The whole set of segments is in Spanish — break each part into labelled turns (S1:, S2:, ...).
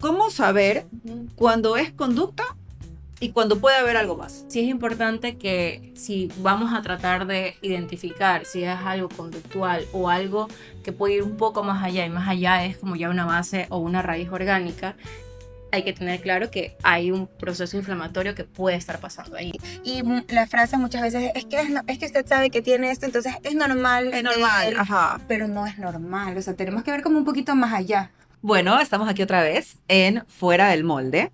S1: ¿Cómo saber cuándo es conducta y cuándo puede haber algo más?
S2: Sí es importante que si vamos a tratar de identificar si es algo conductual o algo que puede ir un poco más allá, y más allá es como ya una base o una raíz orgánica, hay que tener claro que hay un proceso inflamatorio que puede estar pasando ahí.
S3: Y la frase muchas veces es que, es que usted sabe que tiene esto, entonces es normal.
S1: Es normal, ajá.
S3: Pero no es normal, o sea, tenemos que ver como un poquito más allá.
S1: Bueno, estamos aquí otra vez en Fuera del Molde.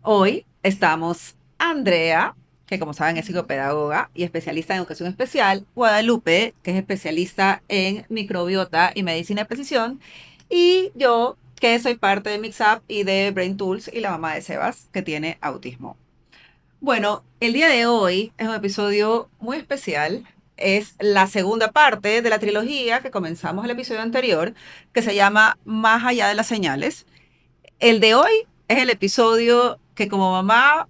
S1: Hoy estamos Andrea, que como saben es psicopedagoga y especialista en educación especial, Guadalupe, que es especialista en microbiota y medicina de precisión, y yo, que soy parte de MixUp y de Brain Tools y la mamá de Sebas, que tiene autismo. Bueno, el día de hoy es un episodio muy especial. Es la segunda parte de la trilogía que comenzamos el episodio anterior, que se llama Más allá de las señales. El de hoy es el episodio que como mamá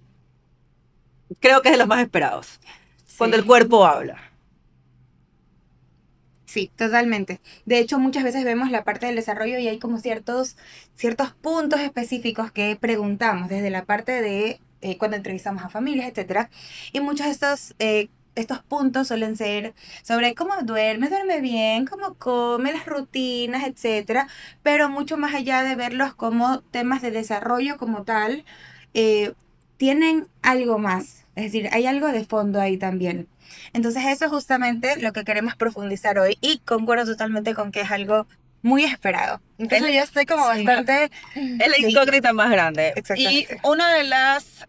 S1: creo que es de los más esperados, cuando el cuerpo habla.
S3: Sí, totalmente. De hecho, muchas veces vemos la parte del desarrollo y hay como ciertos puntos específicos que preguntamos desde la parte de cuando entrevistamos a familias, etcétera. Y muchos de estos puntos suelen ser sobre cómo duerme bien, cómo come, las rutinas, etcétera. Pero mucho más allá de verlos como temas de desarrollo como tal, eh, tienen algo más. Es decir, hay algo de fondo ahí también. Entonces eso es justamente lo que queremos profundizar hoy y concuerdo totalmente con que es algo muy esperado. Incluso yo estoy como bastante...
S1: Es la incógnita más grande. Y
S3: Exactamente.
S1: una de las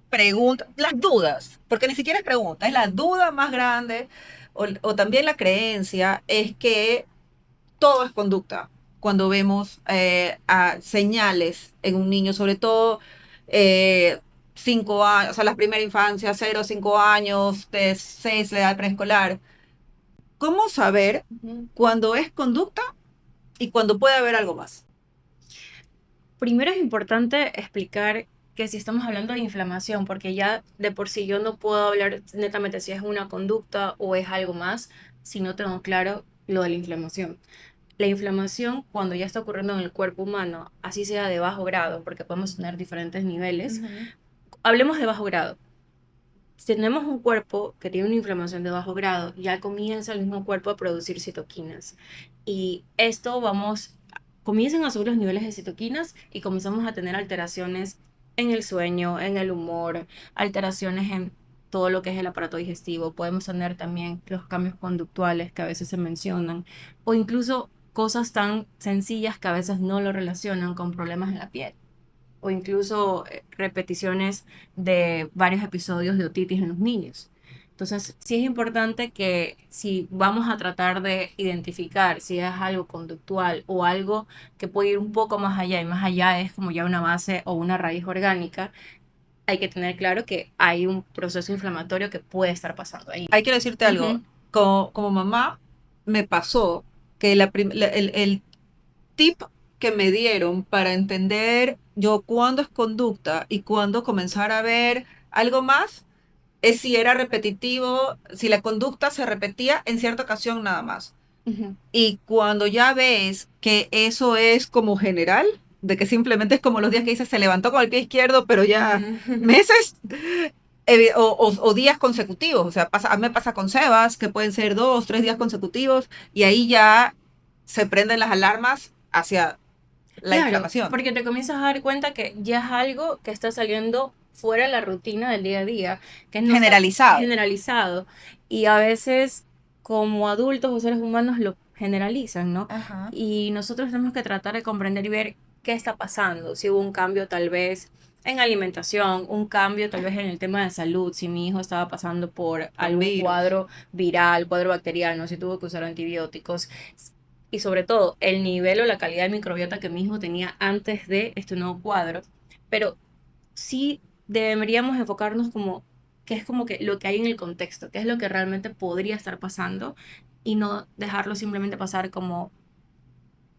S1: preguntas, las dudas, porque ni siquiera es pregunta, es la duda más grande o también la creencia es que todo es conducta cuando vemos señales en un niño, sobre todo 5 años, o sea, la primera infancia, 0 a 5 años, de 6, la edad preescolar. ¿Cómo saber cuándo es conducta y cuándo puede haber algo más?
S2: Primero es importante explicar que si estamos hablando de inflamación, porque ya de por sí yo no puedo hablar netamente si es una conducta o es algo más, si no tengo claro lo de la inflamación. La inflamación, cuando ya está ocurriendo en el cuerpo humano, así sea de bajo grado, porque podemos tener diferentes niveles, hablemos de bajo grado. Si tenemos un cuerpo que tiene una inflamación de bajo grado, ya comienza el mismo cuerpo a producir citoquinas. Y esto comienzan a subir los niveles de citoquinas y comenzamos a tener alteraciones en el sueño, en el humor, alteraciones en todo lo que es el aparato digestivo. Podemos tener también los cambios conductuales que a veces se mencionan, o incluso cosas tan sencillas que a veces no lo relacionan con problemas en la piel, o incluso repeticiones de varios episodios de otitis en los niños. Entonces, sí es importante que si vamos a tratar de identificar si es algo conductual o algo que puede ir un poco más allá, y más allá es como ya una base o una raíz orgánica, hay que tener claro que hay un proceso inflamatorio que puede estar pasando ahí.
S1: Hay que decirte algo, como mamá me pasó que el tip que me dieron para entender yo cuándo es conducta y cuándo comenzar a ver algo más es si era repetitivo, si la conducta se repetía en cierta ocasión nada más. Y cuando ya ves que eso es como general, de que simplemente es como los días que dices se levantó con el pie izquierdo, pero ya meses o días consecutivos, o sea, a mí me pasa con Sebas, que pueden ser 2, 3 días consecutivos, y ahí ya se prenden las alarmas hacia la
S2: Claro,
S1: inflamación.
S2: porque te comienzas a dar cuenta que ya es algo que está saliendo fuera de la rutina del día a día, que no está
S1: Generalizado.
S2: generalizado. Y a veces, como adultos o seres humanos, lo generalizan, ¿no?
S3: Ajá.
S2: Y nosotros tenemos que tratar de comprender y ver qué está pasando, si hubo un cambio tal vez en alimentación, un cambio tal vez en el tema de salud, si mi hijo estaba pasando por algún
S1: virus.
S2: cuadro viral, cuadro bacteriano, si tuvo que usar antibióticos, y sobre todo el nivel o la calidad de microbiota que mi hijo tenía antes de este nuevo cuadro. Pero sí deberíamos enfocarnos como que es como que lo que hay en el contexto, qué es lo que realmente podría estar pasando, y no dejarlo simplemente pasar como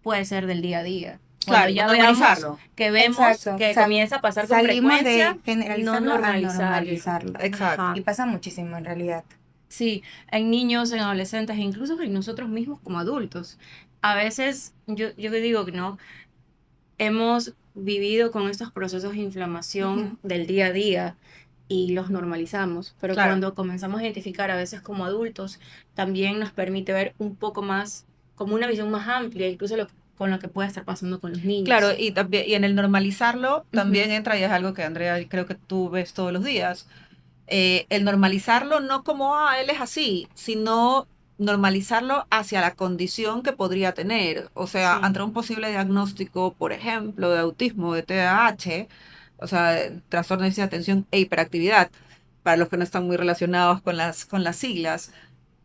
S2: puede ser del día a día. Cuando
S1: Claro,
S2: ya
S1: normalizarlo.
S2: vemos
S3: Exacto.
S2: que
S3: O sea,
S2: comienza a pasar con
S3: salimos
S2: frecuencia,
S3: de generalizarlo
S2: no
S3: a
S2: normalizarlo.
S3: normalizarlo.
S1: Exacto.
S2: Ajá.
S3: Y pasa muchísimo en realidad.
S2: Sí, en niños, en adolescentes e incluso en nosotros mismos como adultos. A veces yo te digo que no, hemos vivido con estos procesos de inflamación del día a día y los normalizamos, pero
S1: Claro.
S2: cuando comenzamos a identificar a veces como adultos, también nos permite ver un poco más, como una visión más amplia, incluso con lo que puede estar pasando con los
S1: Claro,
S2: niños.
S1: y también, y en el normalizarlo también
S3: Ujú.
S1: entra, y es algo que Andrea creo que tú ves todos los días, el normalizarlo no como, él es así, sino normalizarlo hacia la condición que podría tener. O sea,
S2: Sí.
S1: ante un posible diagnóstico, por ejemplo, de autismo, de TDAH, o sea, de trastorno de déficit de atención e hiperactividad, para los que no están muy relacionados con las siglas,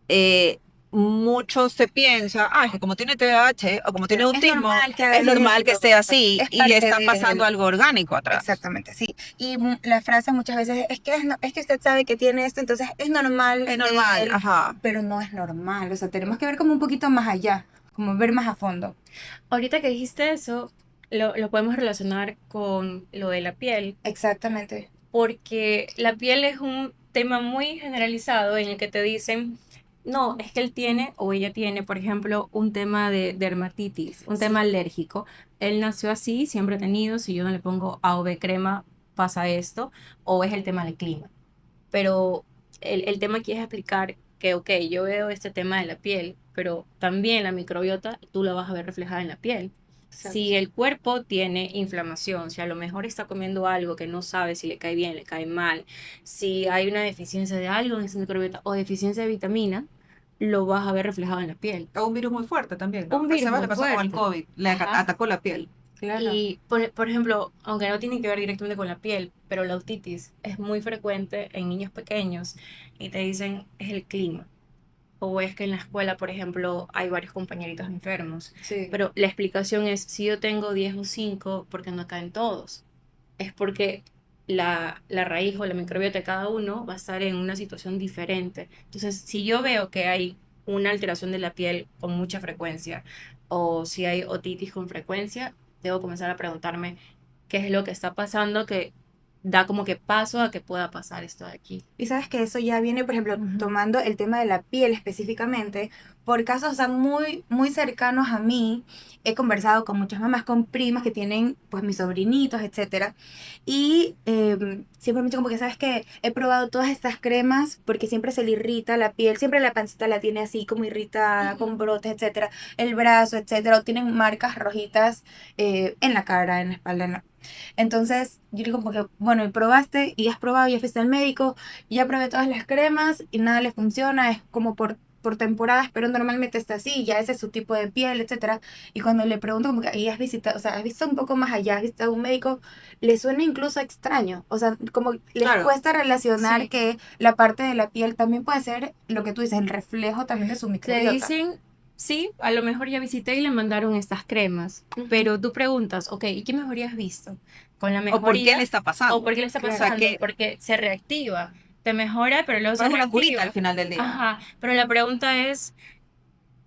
S1: eh, mucho se piensa, es que como tiene TDAH o como tiene
S3: Es
S1: autismo,
S3: normal que haga
S1: es normal que
S3: esto,
S1: esté así
S3: es
S1: y le
S3: parte
S1: está
S3: de
S1: pasando
S3: él.
S1: algo orgánico atrás.
S3: Exactamente, sí. Y la frase muchas veces es que, es que usted sabe que tiene esto, entonces es normal
S1: Es
S3: de
S1: normal,
S3: él,
S1: ajá.
S3: pero no es normal. O sea, tenemos que ver como un poquito más allá, como ver más a fondo.
S2: Ahorita que dijiste eso, lo podemos relacionar con lo de la piel,
S3: Exactamente.
S2: porque la piel es un tema muy generalizado en el que te dicen, no, es que él tiene o ella tiene, por ejemplo, un tema de dermatitis, un tema
S3: Sí.
S2: alérgico. Él nació así, siempre ha tenido, si yo no le pongo A o B crema, pasa esto, o es el tema del clima. Pero el tema aquí es explicar que, ok, yo veo este tema de la piel, pero también la microbiota tú la vas a ver reflejada en la piel.
S3: Exacto.
S2: Si el cuerpo tiene inflamación, si a lo mejor está comiendo algo que no sabe si le cae bien, le cae mal, si hay una deficiencia de algo en esa microbiota o deficiencia de vitamina, lo vas a ver reflejado en la piel.
S1: O un virus muy fuerte también, ¿no?
S2: Un
S1: A
S2: virus
S1: Sebas
S2: muy
S1: le pasó con el
S2: fuerte.
S1: COVID, le
S2: Ajá.
S1: atacó la piel.
S3: Claro.
S2: Y, por ejemplo, aunque no tiene que ver directamente con la piel, pero la otitis es muy frecuente en niños pequeños y te dicen es el clima. O es que en la escuela, por ejemplo, hay varios compañeritos enfermos.
S3: Sí.
S2: Pero la explicación es, si yo tengo 10 o 5, ¿por qué no caen todos? Es porque la raíz o la microbiota de cada uno va a estar en una situación diferente. Entonces, si yo veo que hay una alteración de la piel con mucha frecuencia o si hay otitis con frecuencia, debo comenzar a preguntarme qué es lo que está pasando que da como que paso a que pueda pasar esto de aquí.
S3: Y sabes que eso ya viene, por ejemplo,
S2: Ujú.
S3: tomando el tema de la piel específicamente, por casos, o sea, muy, muy cercanos a mí. He conversado con muchas mamás, con primas que tienen, pues, mis sobrinitos, etcétera. Y siempre me dicen como que, ¿sabes que he probado todas estas cremas porque siempre se le irrita la piel, siempre la pancita la tiene así como irritada, con brotes, etcétera, el brazo, etcétera, o tienen marcas rojitas en la cara, en la espalda, entonces, yo digo como que, bueno, y probaste, y has probado, ya fuiste al médico, ya probé todas las cremas y nada le funciona, es como por temporadas, pero normalmente está así, ya ese es su tipo de piel, etcétera. Y cuando le pregunto como que, ¿y has visitado, o sea, has visto un poco más allá, has visitado a un médico? Le suena incluso extraño, o sea, como les
S1: Claro,
S3: cuesta relacionar
S2: Sí,
S3: que la parte de la piel también puede ser lo que tú dices, el reflejo también de su
S2: te
S3: microbiota.
S2: dicen, sí, a lo mejor ya visité y le mandaron estas cremas,
S3: Ujú.
S2: pero tú preguntas, ok, ¿y qué mejoría has visto? ¿Con la
S1: o por qué le
S2: mejoría
S1: está
S2: o por
S1: pasando.
S2: qué le está
S1: O sea
S3: Claro.
S2: pasando?
S1: que
S2: Porque se reactiva, te mejora, pero luego
S1: pero
S2: se
S1: es una curita al
S2: reactiva.
S1: final del día.
S2: Ajá, pero la pregunta es,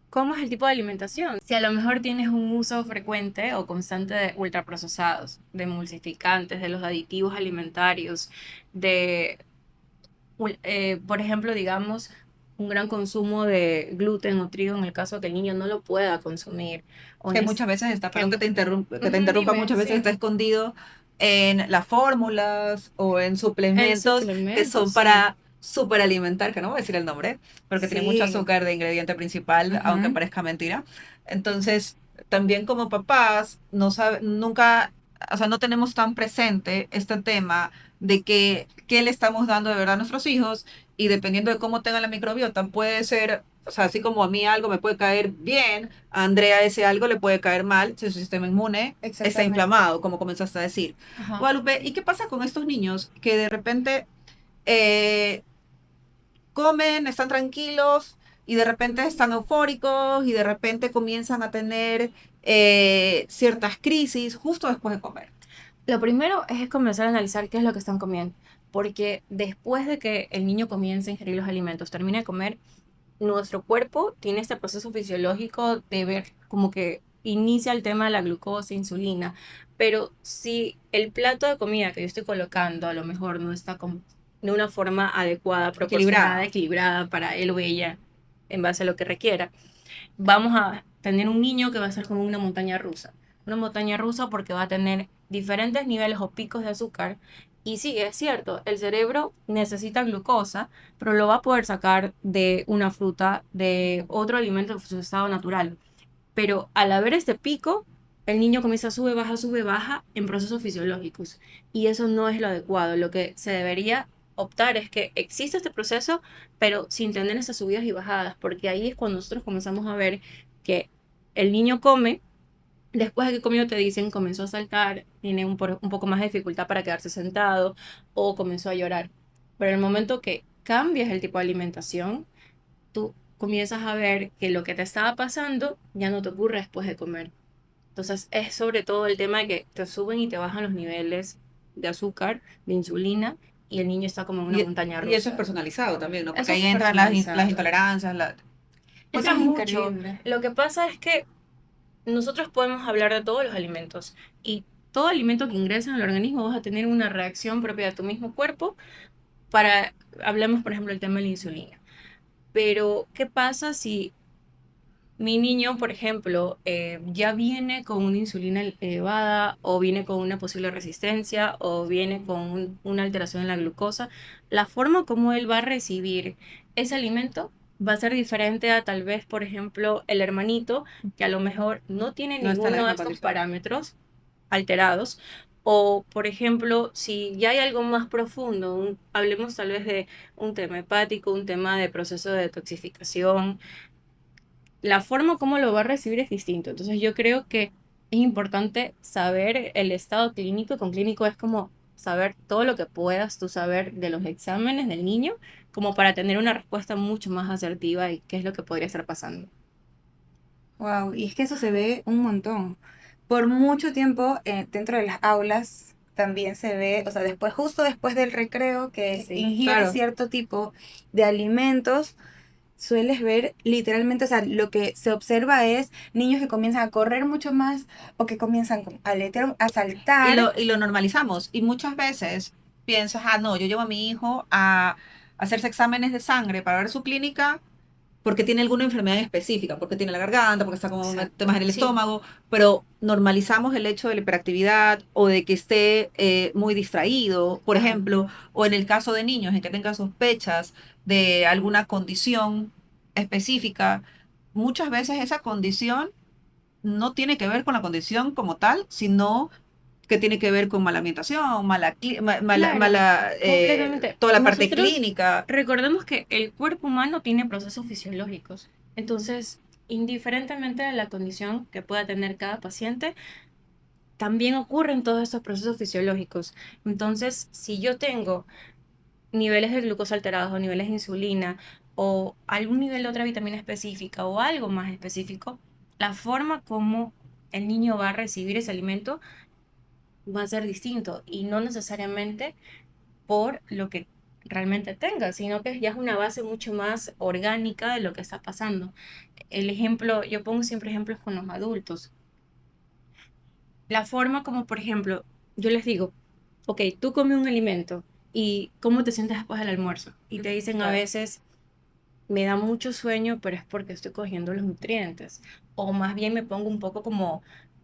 S2: ¿cómo es el tipo de alimentación? Si a lo mejor tienes un uso frecuente o constante de ultraprocesados, de emulsificantes, de los aditivos alimentarios, de por ejemplo, digamos, un gran consumo de gluten o trigo en el caso de que el niño no lo pueda consumir. O
S1: Que muchas veces está,
S2: que,
S1: perdón que te
S2: Ujú,
S1: interrumpa,
S2: dime,
S1: muchas veces
S2: sí.
S1: está escondido en las fórmulas o en
S2: En
S1: suplementos que
S2: suplementos,
S1: son
S2: sí.
S1: para superalimentar, que no voy a decir el nombre, porque tiene mucho
S3: Sí.
S1: azúcar de ingrediente principal, aunque
S3: Ujú.
S1: parezca mentira. Entonces, también como papás, no nunca, o sea, no tenemos tan presente este tema de que qué le estamos dando de verdad a nuestros hijos y dependiendo de cómo tengan la microbiota, puede ser, o sea, así como a mí algo me puede caer bien, a Andrea ese algo le puede caer mal si su sistema inmune está
S3: Exactamente.
S1: inflamado, como comenzaste a decir.
S2: Ajá.
S1: Guadalupe, ¿y qué pasa con estos niños que de repente eh, comen, están tranquilos y de repente están eufóricos y de repente comienzan a tener ciertas crisis justo después de comer?
S2: Lo primero es comenzar a analizar qué es lo que están comiendo, porque después de que el niño comience a ingerir los alimentos, termine de comer, nuestro cuerpo tiene este proceso fisiológico de ver como que inicia el tema de la glucosa, insulina, pero si el plato de comida que yo estoy colocando a lo mejor no está de una forma adecuada, proporcionada,
S1: Equilibrada.
S2: equilibrada para él o ella en base a lo que requiera, vamos a tener un niño que va a ser como una montaña rusa. Una montaña rusa porque va a tener diferentes niveles o picos de azúcar. Y sí, es cierto, el cerebro necesita glucosa, pero lo va a poder sacar de una fruta, de otro alimento en su estado natural. Pero al haber este pico, el niño comienza a sube, baja en procesos fisiológicos. Y eso no es lo adecuado. Lo que se debería optar es que exista este proceso, pero sin tener esas subidas y bajadas, porque ahí es cuando nosotros comenzamos a ver que el niño come, después de que comió te dicen comenzó a saltar, tiene un poco más de dificultad para quedarse sentado o comenzó a llorar. Pero en el momento que cambias el tipo de alimentación, tú comienzas a ver que lo que te estaba pasando ya no te ocurre después de comer. Entonces es sobre todo el tema de que te suben y te bajan los niveles de azúcar, de insulina, y el niño está como en una montaña
S1: Y eso es
S2: rusa.
S1: personalizado también, ¿no? Porque
S2: Eso
S1: ahí
S2: es
S1: entran las
S2: personalizado.
S1: intolerancias,
S3: Eso
S2: Entra
S3: es
S2: mucho.
S3: increíble.
S2: Lo que pasa es que nosotros podemos hablar de todos los alimentos y todo alimento que ingresa en el organismo vas a tener una reacción propia de tu mismo cuerpo para, hablemos por ejemplo del tema de la insulina. Pero, ¿qué pasa si mi niño, por ejemplo, ya viene con una insulina elevada o viene con una posible resistencia o viene con una alteración en la glucosa? La forma como él va a recibir ese alimento va a ser diferente a tal vez, por ejemplo, el hermanito que a lo mejor no tiene
S1: no está en la
S2: ninguno de
S1: misma
S2: estos
S1: condición.
S2: parámetros alterados. O, por ejemplo, si ya hay algo más profundo, hablemos tal vez de un tema hepático, un tema de proceso de detoxificación, la forma como lo va a recibir es distinto. Entonces yo creo que es importante saber el estado clínico. Con clínico es como saber todo lo que puedas tú saber de los exámenes del niño, como para tener una respuesta mucho más asertiva y qué es lo que podría estar pasando.
S3: Wow, y es que eso se ve un montón. Por mucho tiempo dentro de las aulas también se ve, o sea, después, justo después del recreo que
S2: Sí.
S3: ingieres
S1: Claro.
S3: cierto tipo de alimentos, sueles ver literalmente, o sea, lo que se observa es niños que comienzan a correr mucho más o que comienzan a aletear, a saltar.
S1: Y lo normalizamos. Y muchas veces piensas, ah, no, yo llevo a mi hijo a hacerse exámenes de sangre para ver su clínica porque tiene alguna enfermedad específica, porque tiene la garganta, porque está con temas
S2: Exacto.
S1: en el
S2: Sí.
S1: estómago, pero normalizamos el hecho de la hiperactividad o de que esté muy distraído, por
S3: Ajá.
S1: ejemplo, o en el caso de niños en que tengan sospechas de alguna condición específica, muchas veces esa condición no tiene que ver con la condición como tal, sino que tiene que ver con mala ambientación,
S2: Claro, completamente.
S1: toda la parte
S2: Nosotros
S1: clínica.
S2: recordemos que el cuerpo humano tiene procesos fisiológicos. Entonces, indiferentemente de la condición que pueda tener cada paciente, también ocurren todos estos procesos fisiológicos. Entonces, si yo tengo niveles de glucosa alterados o niveles de insulina o algún nivel de otra vitamina específica o algo más específico, la forma como el niño va a recibir ese alimento va a ser distinto y no necesariamente por lo que realmente tenga, sino que ya es una base mucho más orgánica de lo que está pasando. El ejemplo, yo pongo siempre ejemplos con los adultos. La forma como, por ejemplo, yo les digo, ok, tú comes un alimento y ¿cómo te sientes después del almuerzo? Y te dicen a
S1: Claro.
S2: veces, me da mucho sueño, pero es porque estoy cogiendo los nutrientes. O más bien me pongo un poco como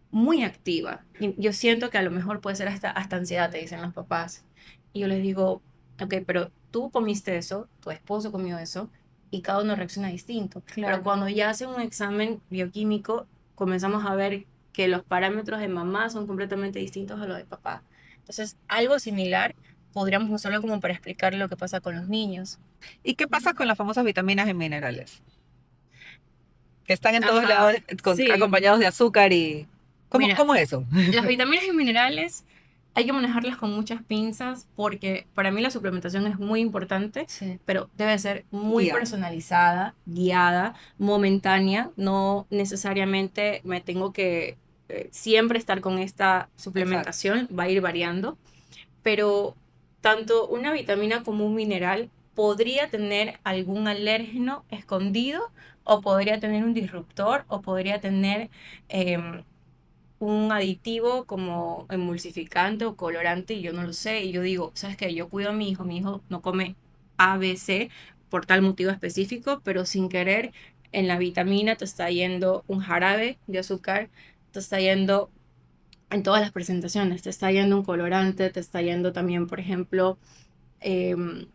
S2: muy activa. Y yo siento que a lo mejor puede ser hasta ansiedad, te dicen los papás. Y yo les digo, ok, pero tú comiste eso, tu esposo comió eso, y cada uno reacciona distinto. Pero
S3: Claro.
S2: cuando ya hacen un examen bioquímico, comenzamos a ver que los parámetros de mamá son completamente distintos a los de papá. Entonces, algo similar podríamos usarlo como para explicar lo que pasa con los niños.
S1: ¿Y qué pasa con las famosas vitaminas y minerales? Que están en todos
S2: Ajá,
S1: lados
S2: sí.
S1: acompañados de azúcar y...
S2: Mira,
S1: ¿Cómo es eso?
S2: las vitaminas y minerales hay que manejarlas con muchas pinzas porque para mí la suplementación es muy importante,
S3: Sí.
S2: pero debe ser muy
S1: Guía.
S2: personalizada, guiada, momentánea. No necesariamente me tengo que siempre estar con esta
S1: Exacto.
S2: suplementación, va a ir variando, pero tanto una vitamina como un mineral podría tener algún alérgeno escondido o podría tener un disruptor o podría tener em, un aditivo como emulsificante o colorante y yo no lo sé. Y yo digo, ¿sabes qué? Yo cuido a mi hijo no come A, B, C por tal motivo específico, pero sin querer en la vitamina te está yendo un jarabe de azúcar, te está yendo en todas las presentaciones. Te está yendo un colorante, te está yendo también, por ejemplo, em,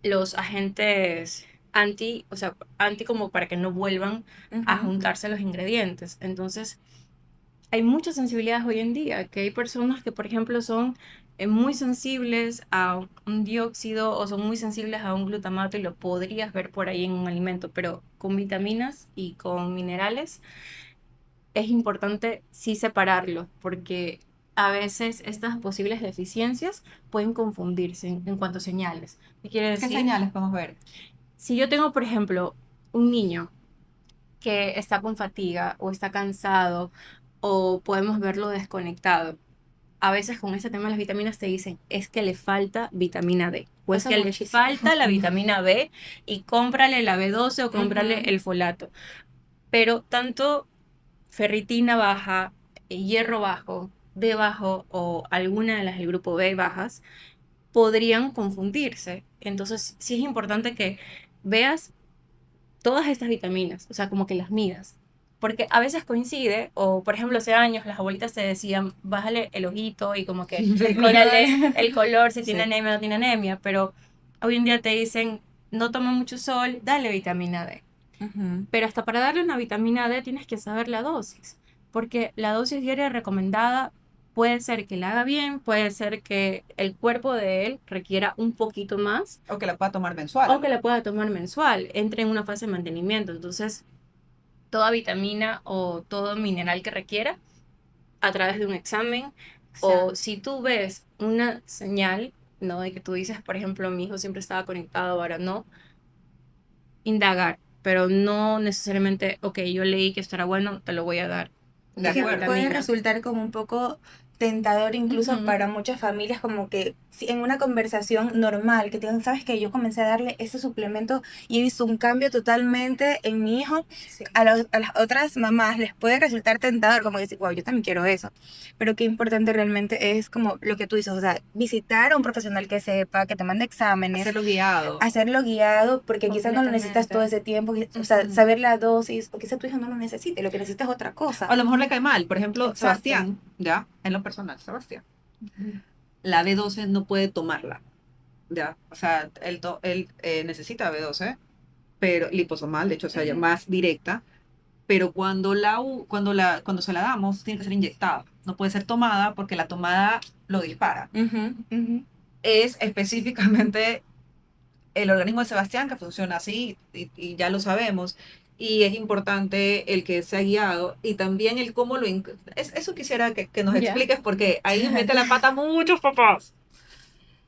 S2: los agentes anti, o sea, anti como para que no vuelvan a
S3: Ujú.
S2: juntarse los ingredientes. Entonces, hay muchas sensibilidades hoy en día, que hay personas que, por ejemplo, son muy sensibles a un dióxido o son muy sensibles a un glutamato y lo podrías ver por ahí en un alimento, pero con vitaminas y con minerales es importante sí separarlo, porque a veces estas posibles deficiencias pueden confundirse en cuanto a señales. ¿Qué quiere
S1: ¿Qué
S2: decir?
S1: señales podemos ver?
S2: Si yo tengo, por ejemplo, un niño que está con fatiga o está cansado o podemos verlo desconectado, a veces con este tema de las vitaminas te dicen, es que le falta vitamina D, o es
S3: Pasa
S2: que le
S3: muchísimo.
S2: falta la vitamina B y cómprale la B12 o cómprale
S3: Ujú.
S2: el folato. Pero tanto ferritina baja, hierro bajo, D bajo o alguna de las del grupo B bajas podrían confundirse. Entonces sí es importante que veas todas estas vitaminas, o sea, como que las midas. Porque a veces coincide, o por ejemplo, hace años las abuelitas te decían, bájale el ojito y como que
S1: El
S2: mírale
S1: color.
S2: el color, si tiene
S1: Sí.
S2: anemia o no tiene anemia, pero hoy en día te dicen, no toma mucho sol, dale vitamina D.
S3: Ujú.
S2: Pero hasta para darle una vitamina D tienes que saber la dosis, porque la dosis diaria recomendada puede ser que la haga bien, puede ser que el cuerpo de él requiera un poquito más
S1: O que la pueda tomar mensual.
S2: o que la pueda tomar mensual, entre en una fase de mantenimiento. Entonces, toda vitamina o todo mineral que requiera a través de un examen o
S3: Exacto.
S2: si tú ves una señal, ¿no? De que tú dices, por ejemplo, mi hijo siempre estaba conectado, ahora no, indagar, pero no necesariamente, ok, yo leí que esto era bueno, te lo voy a dar
S1: De
S3: Es que
S2: una
S1: acuerdo.
S3: puede
S2: vitamina.
S3: resultar como un poco tentador incluso
S2: Ujú.
S3: para muchas familias, como que si en una conversación normal, que te digan, sabes que yo comencé a darle ese suplemento y he visto un cambio totalmente en mi hijo,
S2: Sí.
S3: a las otras mamás les puede resultar tentador, como decir, wow, yo también quiero eso. Pero qué importante realmente es como lo que tú dices, o sea, visitar a un profesional que sepa, que te mande exámenes,
S1: Hacerlo guiado.
S3: hacerlo guiado, porque quizás no lo necesitas todo
S2: Completamente.
S3: ese tiempo, o sea,
S2: Ujú.
S3: saber la dosis, o quizás tu hijo no lo necesite, lo que necesita es otra
S1: O a
S3: cosa.
S1: lo mejor le cae mal. Por ejemplo,
S3: Exacto.
S1: Sebastián, ya, en lo personal, Sebastián.
S2: Ujú.
S1: La B12 no puede tomarla, ya. O sea, él necesita B12, pero liposomal, de hecho, o sea, ya
S3: Ujú,
S1: más directa. Pero cuando se la damos, tiene que ser inyectada. No puede ser tomada porque la tomada lo dispara.
S3: ujú, ujú.
S1: Es específicamente el organismo de Sebastián que funciona así y ya lo sabemos. Y es importante el que sea guiado y también el cómo eso quisiera que nos
S2: Ya.
S1: expliques porque ahí mete la pata muchos papás.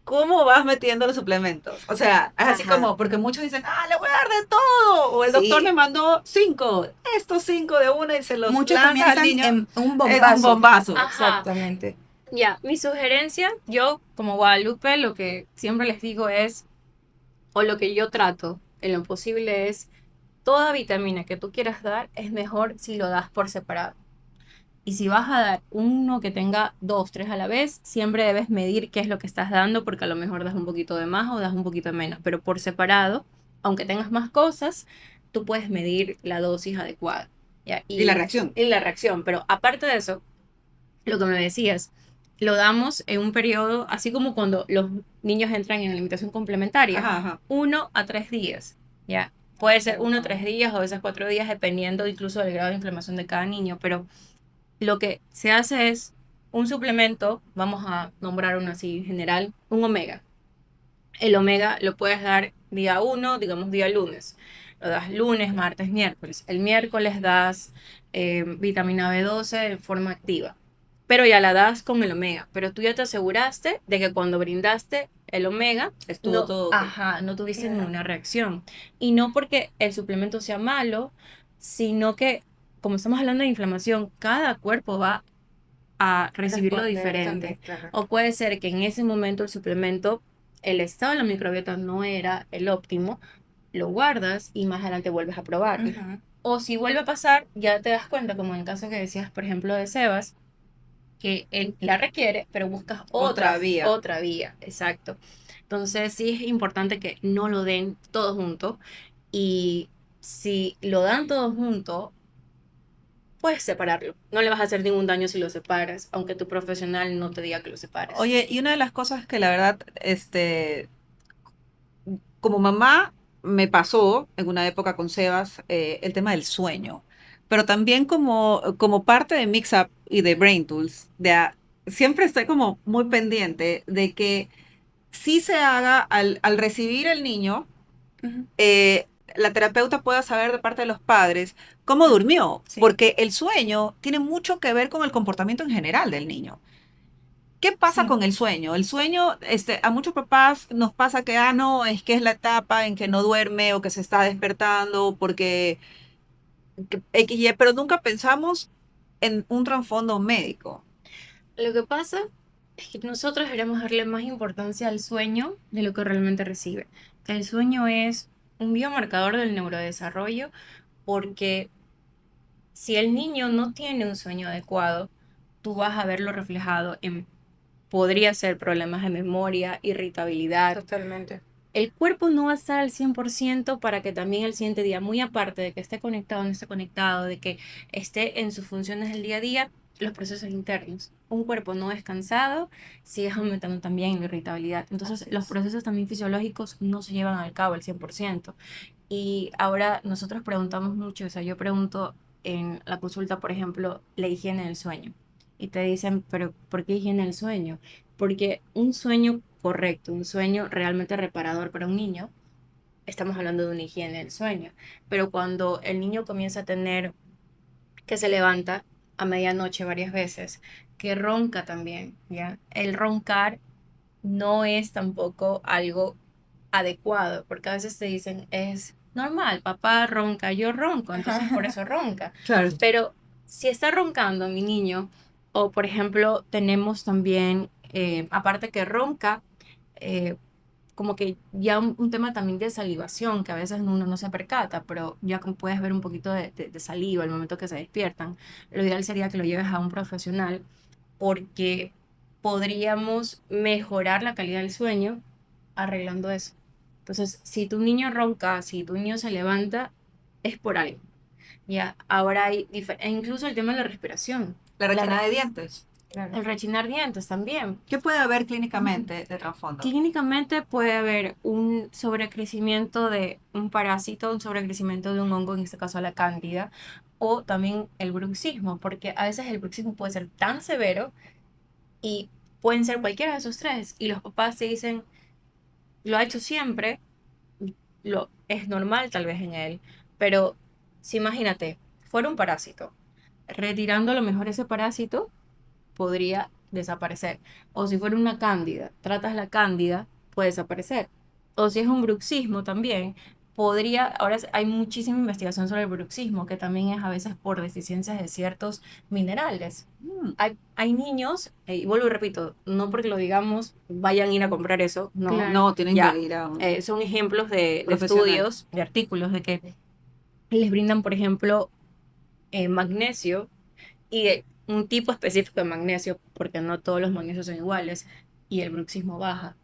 S1: ¿Cómo vas metiendo los suplementos? O sea, es así
S3: Ajá.
S1: como, porque muchos dicen, le voy a dar de todo. O el doctor me
S3: Sí,
S1: mandó 5, estos 5 de una y se los
S3: muchos
S1: lanza al
S3: comienzan
S1: niño
S3: en un
S1: en un
S3: bombazo.
S1: bombazo.
S2: Ajá.
S3: Exactamente.
S2: Ya, mi sugerencia, yo como Guadalupe, lo que siempre les digo es, o lo que yo trato en lo posible es, toda vitamina que tú quieras dar es mejor si lo das por separado. Y si vas a dar uno que tenga dos, tres a la vez, siempre debes medir qué es lo que estás dando, porque a lo mejor das un poquito de más o das un poquito de menos, pero por separado, aunque tengas más cosas, tú puedes medir la dosis adecuada, ¿ya?
S1: Y la reacción.
S2: Y la reacción, pero aparte de eso, lo que me decías, lo damos en un periodo, así como cuando los niños entran en alimentación complementaria,
S1: Ajá, ajá.
S2: 1 a 3 días, ¿ya? Puede ser 1 a 3 días o a veces 4 días, dependiendo incluso del grado de inflamación de cada niño, pero lo que se hace es un suplemento, vamos a nombrar uno así en general, un omega. El omega lo puedes dar día uno, digamos día lunes. Lo das lunes, martes, miércoles. El miércoles das vitamina B12 de forma activa. Pero ya la das con el omega. Pero tú ya te aseguraste de que cuando brindaste el omega,
S1: Estuvo
S2: no,
S1: todo ok.
S2: ajá, no tuviste
S3: Claro.
S2: ninguna reacción. Y no porque el suplemento sea malo, sino que, como estamos hablando de inflamación, cada cuerpo va a recibirlo
S3: Responder
S2: diferente.
S3: también, claro.
S2: O puede ser que en ese momento el suplemento, el estado de la microbiota no era el óptimo, lo guardas y más adelante vuelves a probar.
S3: Ujú.
S2: O si vuelve a pasar, ya te das cuenta, como en el caso que decías, por ejemplo, de Sebas, que él la requiere, pero buscas
S1: Otra vía.
S2: otra vía, exacto. Entonces sí es importante que no lo den todo junto y si lo dan todo junto, puedes separarlo. No le vas a hacer ningún daño si lo separas, aunque tu profesional no te diga que lo separes.
S1: Oye, y una de las cosas que la verdad, como mamá, me pasó en una época con Sebas el tema del sueño, pero también como parte de Mix Up y de Brain Tools, siempre estoy como muy pendiente de que sí se haga al recibir el niño,
S3: Ujú.
S1: la terapeuta pueda saber de parte de los padres cómo durmió,
S3: Sí,
S1: porque el sueño tiene mucho que ver con el comportamiento en general del niño. ¿Qué pasa
S3: sí.
S1: con el sueño? El sueño, a muchos papás nos pasa que, no, es que es la etapa en que no duerme o que se está despertando porque, X, Y, pero nunca pensamos en un trasfondo médico.
S2: Lo que pasa es que nosotros deberíamos darle más importancia al sueño de lo que realmente recibe. El sueño es un biomarcador del neurodesarrollo porque si el niño no tiene un sueño adecuado, tú vas a verlo reflejado en, podría ser problemas de memoria, irritabilidad.
S3: Totalmente.
S2: El cuerpo no va a estar al 100% para que también el siguiente día, muy aparte de que esté conectado o no esté conectado, de que esté en sus funciones del día a día, los procesos internos. Un cuerpo no descansado sigue aumentando también la irritabilidad. Entonces,
S1: Así
S2: los
S1: es.
S2: procesos también fisiológicos no se llevan al cabo al 100%. Y ahora nosotros preguntamos mucho, o sea, yo pregunto en la consulta, por ejemplo, la higiene del sueño. Y te dicen, pero ¿por qué higiene del sueño? Porque un sueño correcto, un sueño realmente reparador para un niño, estamos hablando de una higiene del sueño. Pero cuando el niño comienza a tener que se levanta a medianoche varias veces, que ronca también, ¿ya? El roncar no es tampoco algo adecuado, porque a veces te dicen, es normal, papá ronca, yo ronco, entonces por eso ronca.
S1: Claro.
S2: Pero si está roncando mi niño, o por ejemplo, tenemos también, aparte que ronca, eh, como que ya un tema también de salivación, que a veces uno no se percata, pero ya como puedes ver un poquito de saliva al momento que se despiertan, lo ideal sería que lo lleves a un profesional porque podríamos mejorar la calidad del sueño arreglando eso. Entonces, si tu niño ronca, si tu niño se levanta, es por algo. Ya, ahora hay e incluso el tema de la respiración,
S1: La
S2: la
S1: retina
S2: re-
S1: de dientes.
S3: Claro.
S2: el rechinar dientes también.
S1: ¿Qué puede haber clínicamente de trasfondo?
S2: Clínicamente puede haber un sobrecrecimiento de un parásito, un sobrecrecimiento de un hongo, en este caso la cándida, o también el bruxismo, porque a veces el bruxismo puede ser tan severo y pueden ser cualquiera de esos tres. Y los papás te dicen, lo ha hecho siempre, es normal tal vez en él, pero si imagínate, fuera un parásito, retirando a lo mejor ese parásito, podría desaparecer. O si fuera una cándida, tratas la cándida, puede desaparecer. O si es un bruxismo también, podría, ahora hay muchísima investigación sobre el bruxismo, que también es a veces por deficiencias de ciertos minerales.
S1: Mm,
S2: Hay niños, y vuelvo y repito, no porque lo digamos, vayan a ir a comprar eso, no,
S3: Claro.
S1: no, tienen que
S2: ya,
S1: ir a un
S2: son ejemplos de
S1: profesional.
S2: estudios, de artículos, de que les brindan, por ejemplo, magnesio y un tipo específico de magnesio, porque no todos los magnesios son iguales, y el bruxismo baja.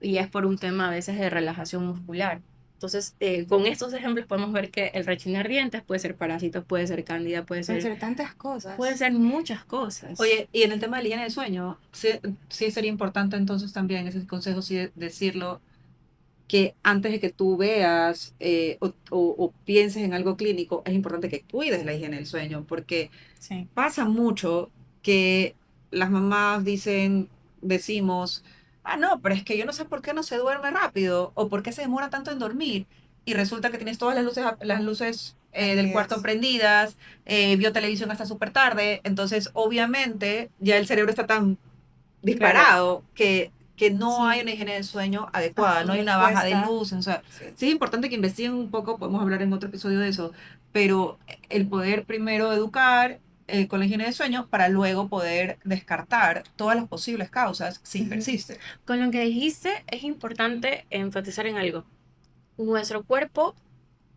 S2: Y es por un tema a veces de relajación muscular. Entonces, con estos ejemplos podemos ver que el rechinar dientes puede ser parásitos, puede ser cándida,
S3: Pueden ser tantas
S2: puede
S3: cosas.
S2: ser muchas cosas.
S1: Oye, y en el tema de la higiene del sueño, sí, sí sería importante entonces también ese consejo, sí decirlo, que antes de que tú veas o pienses en algo clínico, es importante que cuides la higiene del sueño, porque
S2: Sí.
S1: pasa mucho que las mamás decimos, no, pero es que yo no sé por qué no se duerme rápido o por qué se demora tanto en dormir. Y resulta que tienes todas las luces del cuarto
S3: Prendidas.
S1: prendidas, vio televisión hasta súper tarde, entonces obviamente ya el cerebro está tan
S2: Claro,
S1: disparado que no hay
S3: Sí.
S1: una higiene del sueño adecuada,
S3: Ajá,
S1: no hay
S3: les
S1: una baja de
S3: cuesta.
S1: luz, o sea,
S3: Sí.
S1: sí es importante que investiguen un poco, podemos hablar en otro episodio de eso, pero el poder primero educar con la higiene del sueño para luego poder descartar todas las posibles causas si
S3: Ujú.
S1: persiste.
S2: con lo que dijiste es importante enfatizar en algo. Nuestro cuerpo,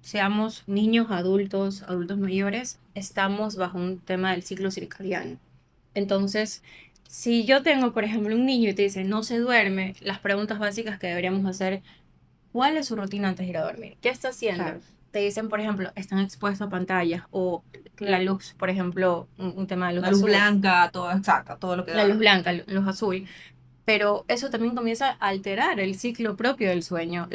S2: seamos niños, adultos, adultos mayores, estamos bajo un tema del ciclo circadiano. Entonces, si yo tengo, por ejemplo, un niño y te dice no se duerme, las preguntas básicas que deberíamos hacer, ¿cuál es su rutina antes de ir a dormir? ¿Qué está haciendo?
S1: Claro.
S2: te dicen, por ejemplo, están expuestos a pantallas o la luz, por ejemplo, un tema de luz
S1: La luz
S2: azul,
S1: blanca, todo, exacto, todo lo que
S2: la luz
S1: da.
S2: blanca, luz azul, pero eso también comienza a alterar el ciclo propio del sueño.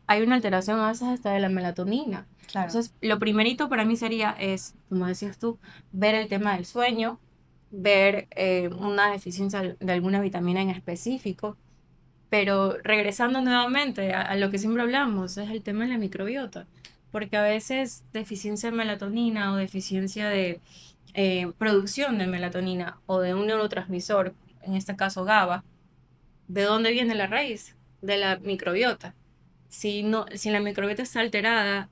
S2: Hay una alteración a veces hasta de la melatonina.
S3: Claro.
S2: Entonces, lo primerito para mí sería es, como decías tú, ver el tema del sueño, ver una deficiencia de alguna vitamina en específico, pero regresando nuevamente a lo que siempre hablamos, es el tema de la microbiota, porque a veces deficiencia de melatonina o deficiencia de producción de melatonina o de un neurotransmisor, en este caso GABA, ¿de dónde viene la raíz? De la microbiota. Si no, si la microbiota está alterada,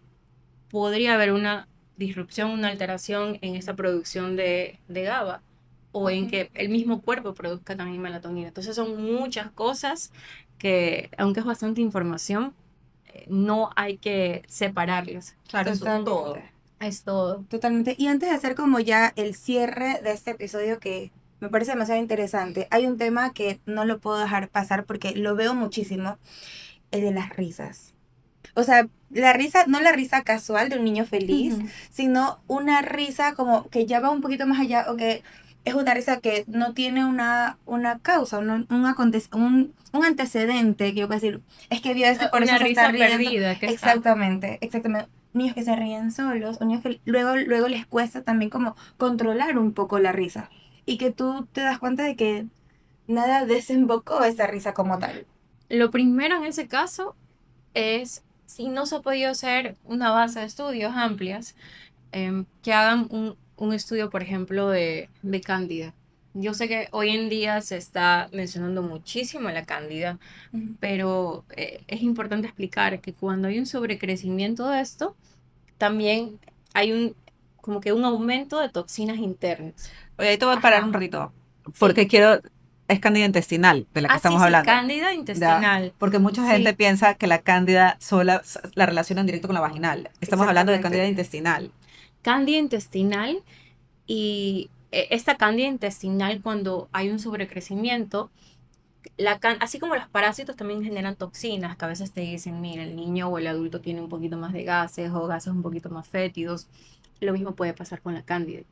S2: podría haber una disrupción, una alteración en esa producción de GABA o en que el mismo cuerpo produzca también melatonina. Entonces son muchas cosas que, aunque es bastante información, no hay que separarlas.
S1: Claro, es un todo.
S3: Totalmente.
S2: Es todo.
S3: Totalmente. Y antes de hacer como ya el cierre de este episodio que me parece demasiado interesante, hay un tema que no lo puedo dejar pasar porque lo veo muchísimo, el de las risas. O sea, la risa, no la risa casual de un niño feliz,
S2: Ujú.
S3: sino una risa como que ya va un poquito más allá o que es una risa que no tiene una causa, un antecedente, que yo puedo decir, es que vio ese, por eso
S2: Una
S3: se está
S2: risa
S3: riendo.
S2: perdida que está.
S3: Exactamente, exactamente. Niños que se ríen solos, o niños que luego les cuesta también como controlar un poco la risa. Y que tú te das cuenta de que nada desembocó esa risa como tal.
S2: Lo primero en ese caso es, si no se ha podido hacer una base de estudios amplias, que hagan un estudio, por ejemplo, de cándida. Yo sé que hoy en día se está mencionando muchísimo la cándida,
S3: Ujú.
S2: pero es importante explicar que cuando hay un sobrecrecimiento de esto, también hay como que un aumento de toxinas internas.
S1: Oye, ahí te voy a parar un
S2: Ajá.
S1: ratito,
S2: Sí.
S1: porque quiero, es cándida intestinal de la que
S2: Ah, sí,
S1: estamos
S2: sí,
S1: hablando,
S2: cándida
S1: ¿ya?
S2: intestinal.
S1: Porque mucha gente
S2: Sí,
S1: piensa que la cándida sola la relacionan directo con la vaginal. Estamos hablando de cándida
S3: Exactamente.
S1: intestinal.
S2: cándida intestinal y esta cándida intestinal cuando hay un sobrecrecimiento, así como los parásitos también generan toxinas, que a veces te dicen, mira, el niño o el adulto tiene un poquito más de gases o gases un poquito más fétidos. Lo mismo puede pasar con la cándida,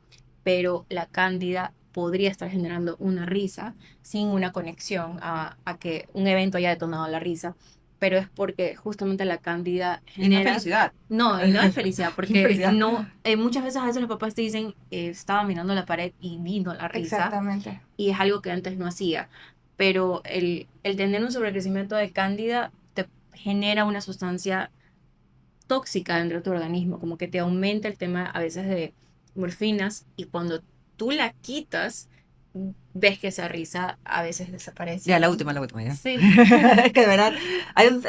S2: pero la cándida podría estar generando una risa sin una conexión a que un evento haya detonado la risa, pero es porque justamente la cándida
S1: Y no es
S2: genera...
S1: felicidad.
S2: No, y no es felicidad, porque
S1: Felicidad.
S2: no, muchas veces los papás te dicen, estaba mirando la pared y vino la risa,
S3: Exactamente.
S2: y es algo que antes no hacía. Pero el tener un sobrecrecimiento de cándida te genera una sustancia tóxica dentro de tu organismo, como que te aumenta el tema a veces de morfinas y cuando tú la quitas, ves que esa risa a veces desaparece.
S1: Ya, la última ya.
S2: Sí.
S1: Es que de verdad,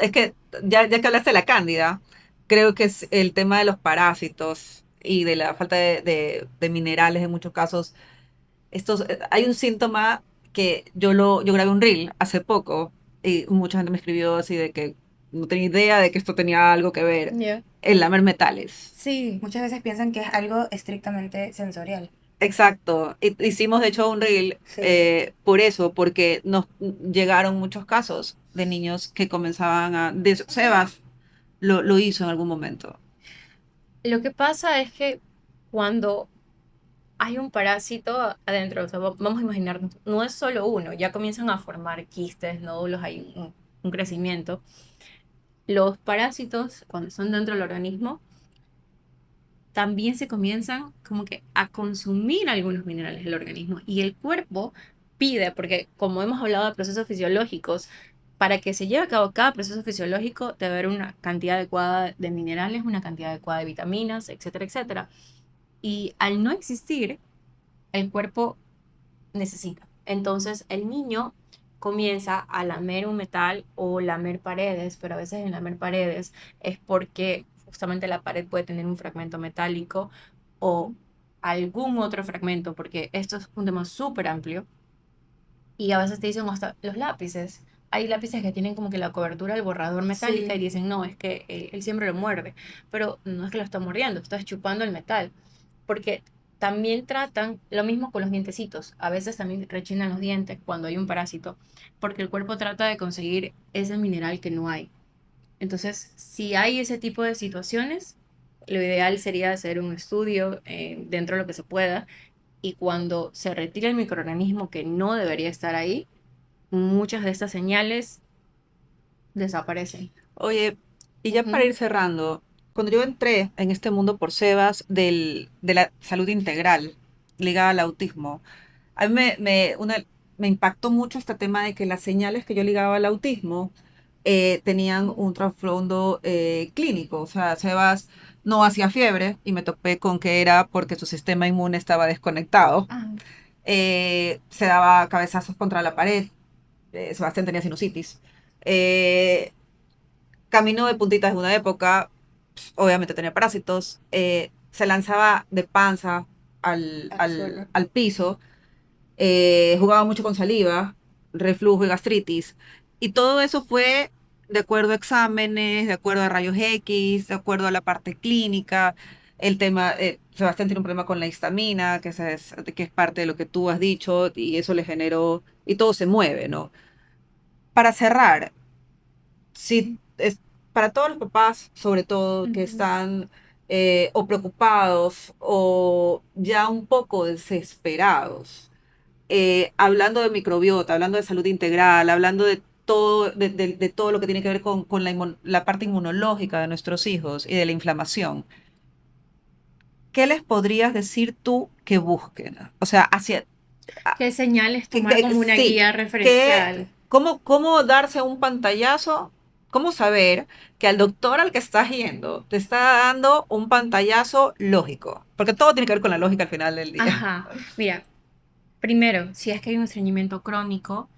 S1: es que ya que hablaste de la cándida, creo que es el tema de los parásitos y de la falta de minerales en muchos casos. Hay un síntoma que yo grabé un reel hace poco y mucha gente me escribió así de que no tenía idea de que esto tenía algo que ver.
S2: Ya.
S1: El lamer metales.
S2: Sí.
S3: Muchas veces piensan que es algo estrictamente sensorial.
S1: Exacto. Hicimos de hecho un reel
S3: Sí.
S1: por eso, porque nos llegaron muchos casos de niños que comenzaban Sebas lo hizo en algún momento.
S2: Lo que pasa es que cuando hay un parásito adentro, o sea, vamos a imaginarnos, no es solo uno, ya comienzan a formar quistes, nódulos, hay un crecimiento. Los parásitos, cuando están dentro del organismo, también se comienzan como que a consumir algunos minerales del organismo y el cuerpo pide, porque como hemos hablado de procesos fisiológicos, para que se lleve a cabo cada proceso fisiológico debe haber una cantidad adecuada de minerales, una cantidad adecuada de vitaminas, etcétera, etcétera. Y al no existir, el cuerpo necesita. Entonces el niño comienza a lamer un metal o lamer paredes, pero a veces en lamer paredes es porque justamente la pared puede tener un fragmento metálico o algún otro fragmento, porque esto es un tema súper amplio y a veces te dicen hasta los lápices. Hay lápices que tienen como que la cobertura del borrador metálica y
S3: Sí.
S2: dicen, no, es que él siempre lo muerde, pero no es que lo está mordiendo, estás chupando el metal porque también tratan lo mismo con los dientecitos. A veces también rechinan los dientes cuando hay un parásito, porque el cuerpo trata de conseguir ese mineral que no hay. Entonces, si hay ese tipo de situaciones, lo ideal sería hacer un estudio dentro de lo que se pueda y cuando se retire el microorganismo que no debería estar ahí, muchas de estas señales desaparecen.
S1: Oye, y ya para
S2: Ujú.
S1: ir cerrando, cuando yo entré en este mundo por Sebas de la salud integral ligada al autismo, a mí me impactó mucho este tema de que las señales que yo ligaba al autismo tenían un trasfondo clínico. O sea, Sebas no hacía fiebre y me topé con que era porque su sistema inmune estaba desconectado.
S2: Ah,
S1: Se daba cabezazos contra la pared. Sebastián tenía sinusitis. Eh, Caminó de puntitas de una época, obviamente tenía parásitos. Se lanzaba de panza
S3: Al suelo.
S1: al piso. Jugaba mucho con saliva, reflujo y gastritis. Y todo eso fue de acuerdo a exámenes, de acuerdo a rayos X, de acuerdo a la parte clínica. El tema, Sebastián tiene un problema con la histamina, que es parte de lo que tú has dicho, y eso le generó, y todo se mueve, ¿no? Para cerrar, si es para todos los papás, sobre todo, que
S2: ujú.
S1: están o preocupados o ya un poco desesperados, hablando de microbiota, hablando de salud integral, hablando de todo, de todo lo que tiene que ver con la parte inmunológica de nuestros hijos y de la inflamación, ¿qué les podrías decir tú que busquen? O sea, a-
S2: ¿Qué señales tomar como una
S1: sí,
S2: guía referencial?
S1: cómo darse un pantallazo, cómo saber que al doctor al que estás yendo te está dando un pantallazo lógico, porque todo tiene que ver con la lógica al final del día.
S2: Ajá, mira, primero, si es que hay un estreñimiento crónico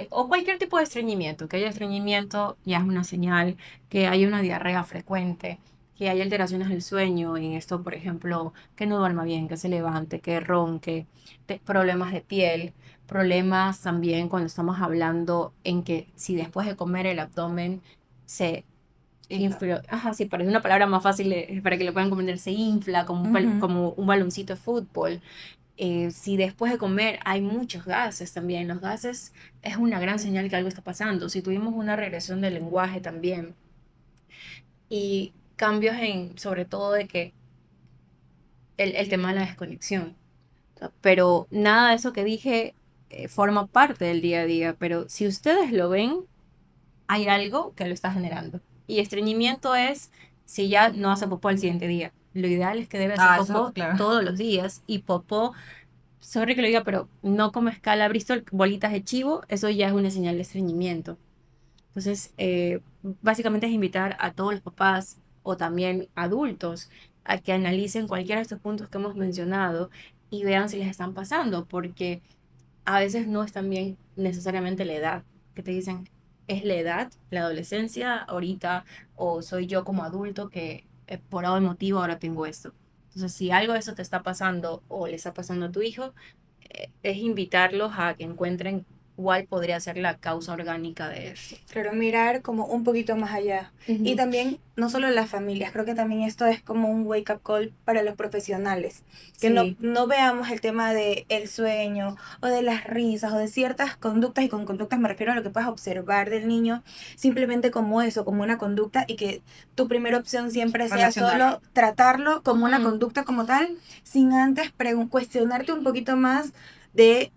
S2: o cualquier tipo de estreñimiento, que haya estreñimiento ya es una señal, que hay una diarrea frecuente, que hay alteraciones del sueño, en esto, por ejemplo, que no duerma bien, que se levante, que ronque, problemas de piel, problemas también cuando estamos hablando en que si después de comer el abdomen se infla, ajá, sí, parece una palabra más fácil para que lo puedan comprender, se infla como
S3: Ujú.
S2: como un baloncito de fútbol. Si después de comer hay muchos gases también, los gases es una gran señal que algo está pasando. Si tuvimos una regresión del lenguaje también y cambios en, sobre todo de que el tema de la desconexión. Pero nada de eso que dije forma parte del día a día, pero si ustedes lo ven, hay algo que lo está generando. Y estreñimiento es si ya no hace popó al siguiente día. Lo ideal es que debe hacer
S1: Ah, eso,
S2: popó
S1: claro.
S2: todos los días y popó, sorry que lo diga, pero no como escala Bristol, bolitas de chivo, eso ya es una señal de estreñimiento. Entonces, básicamente es invitar a todos los papás o también adultos a que analicen cualquiera de estos puntos que hemos mencionado y vean si les están pasando, porque a veces no es también necesariamente la edad, que te dicen, es la edad, la adolescencia, ahorita, o soy yo como adulto que por algún motivo ahora tengo esto. Entonces, si algo de eso te está pasando o le está pasando a tu hijo, es invitarlos a que encuentren cuál podría ser la causa orgánica de eso.
S3: Claro, mirar como un poquito más allá. Y
S2: Ujú.
S3: también, no solo las familias, creo que también esto es como un wake up call para los profesionales. Que
S2: Sí,
S3: no veamos el tema de el sueño o de las risas o de ciertas conductas, y con conductas me refiero a lo que puedas observar del niño, simplemente como eso, como una conducta, y que tu primera opción siempre sea
S1: Relacionarlo.
S3: solo tratarlo como una
S2: ujú,
S3: conducta como tal, sin antes cuestionarte un poquito más de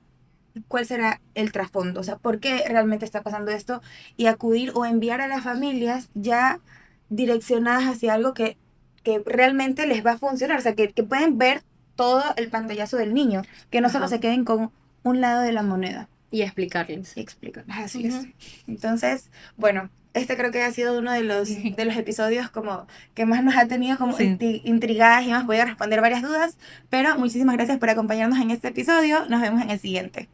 S3: cuál será el trasfondo, o sea, por qué realmente está pasando esto, y acudir o enviar a las familias ya direccionadas hacia algo que realmente les va a funcionar, o sea, que pueden ver todo el pantallazo del niño, que no solo
S2: ajá,
S3: se queden con un lado de la moneda.
S2: y explicarles.
S3: Y explican, así es.
S2: Ujú.
S3: Entonces, bueno, este creo que ha sido uno de los episodios como que más nos ha tenido como
S1: Sí.
S3: intrigadas y hemos podido responder varias dudas, pero muchísimas gracias por acompañarnos en este episodio, nos vemos en el siguiente.